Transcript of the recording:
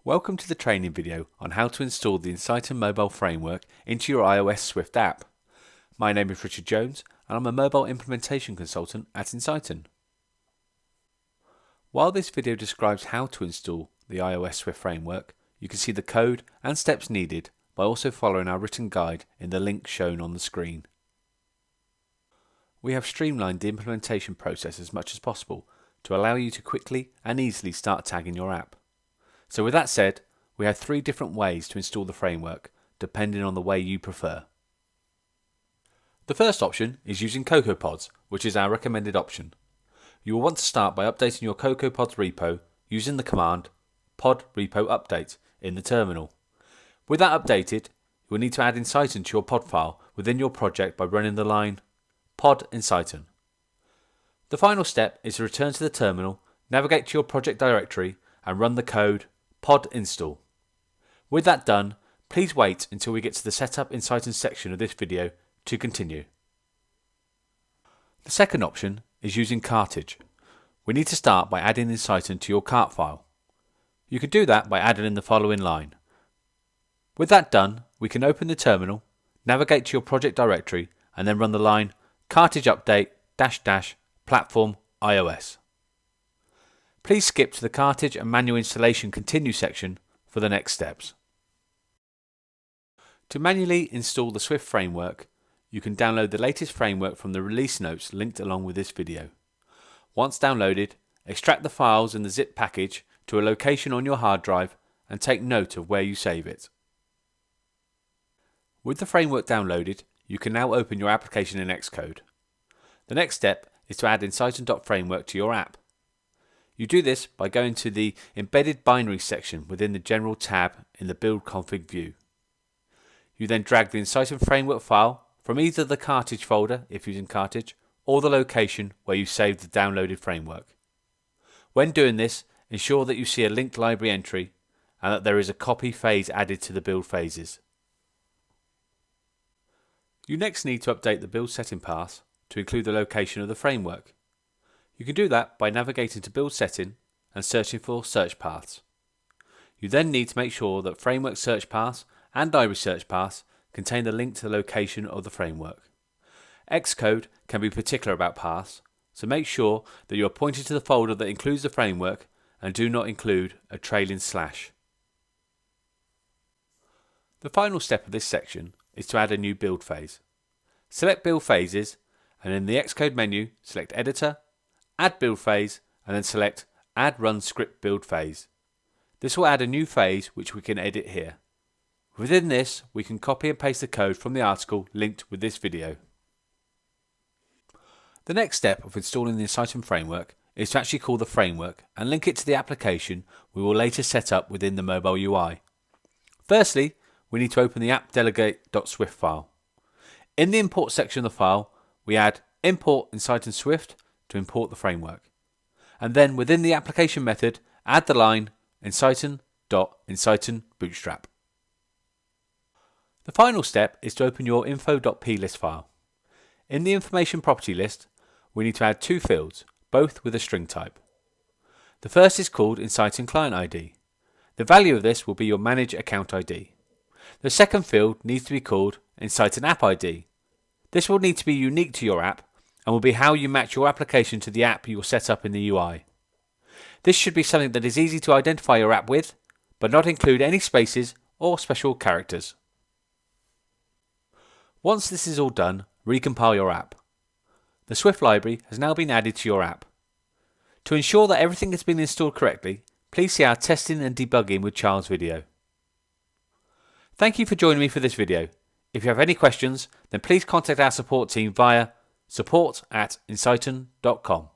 Welcome to the training video on how to install the Ensighten mobile framework into your iOS Swift app. My name is Richard Jones and I'm a mobile implementation consultant at Ensighten. While this video describes how to install the iOS Swift framework, you can see the code and steps needed by also following our written guide in the link shown on the screen. We have streamlined the implementation process as much as possible to allow you to quickly and easily start tagging your app. So with that said, we have 3 different ways to install the framework, depending on the way you prefer. The first option is using CocoaPods, which is our recommended option. You will want to start by updating your CocoaPods repo using the command pod repo update in the terminal. With that updated, you will need to add Ensighten to your pod file within your project by running the line pod Ensighten. The final step is to return to the terminal, navigate to your project directory and run the code pod install. With that done, please wait until we get to the Setup Ensighten section of this video to continue. The second option is using Cartage. We need to start by adding Ensighten to your cart file. You can do that by adding in the following line. With that done, we can open the terminal, navigate to your project directory and then run the line cartage update -- platform iOS. Please skip to the cartage and manual installation continue section for the next steps. To manually install the Swift framework, you can download the latest framework from the release notes linked along with this video. Once downloaded, extract the files in the zip package to a location on your hard drive and take note of where you save it. With the framework downloaded, you can now open your application in Xcode. The next step is to add Ensighten.framework to your app. You do this by going to the Embedded Binary section within the General tab in the Build Config view. You then drag the Ensighten framework file from either the Cartage folder, if using Cartage, or the location where you saved the downloaded framework. When doing this, ensure that you see a linked library entry and that there is a copy phase added to the build phases. You next need to update the build setting path to include the location of the framework. You can do that by navigating to Build Setting and searching for Search Paths. You then need to make sure that Framework Search Paths and Library Search Paths contain the link to the location of the framework. Xcode can be particular about paths, so make sure that you are pointed to the folder that includes the framework and do not include a trailing slash. The final step of this section is to add a new build phase. Select Build Phases and in the Xcode menu select Editor, Add Build Phase and then select Add Run Script Build Phase. This will add a new phase which we can edit here. Within this we can copy and paste the code from the article linked with this video. The next step of installing the Ensighten framework is to actually call the framework and link it to the application we will later set up within the mobile UI. Firstly, we need to open the app.delegate.swift file. In the import section of the file, we add import Ensighten Swift to import the framework. And then within the application method, add the line Ensighten.Ensighten bootstrap. The final step is to open your info.plist file. In the information property list, we need to add 2 fields, both with a string type. The first is called Ensighten Client ID. The value of this will be your Manage Account ID. The second field needs to be called Ensighten App ID. This will need to be unique to your app and will be how you match your application to the app you will set up in the UI. This should be something that is easy to identify your app with, but not include any spaces or special characters. Once this is all done, recompile your app. The Swift library has now been added to your app. To ensure that everything has been installed correctly, please see our testing and debugging with Charles video. Thank you for joining me for this video. If you have any questions, then please contact our support team via support@ensighten.com.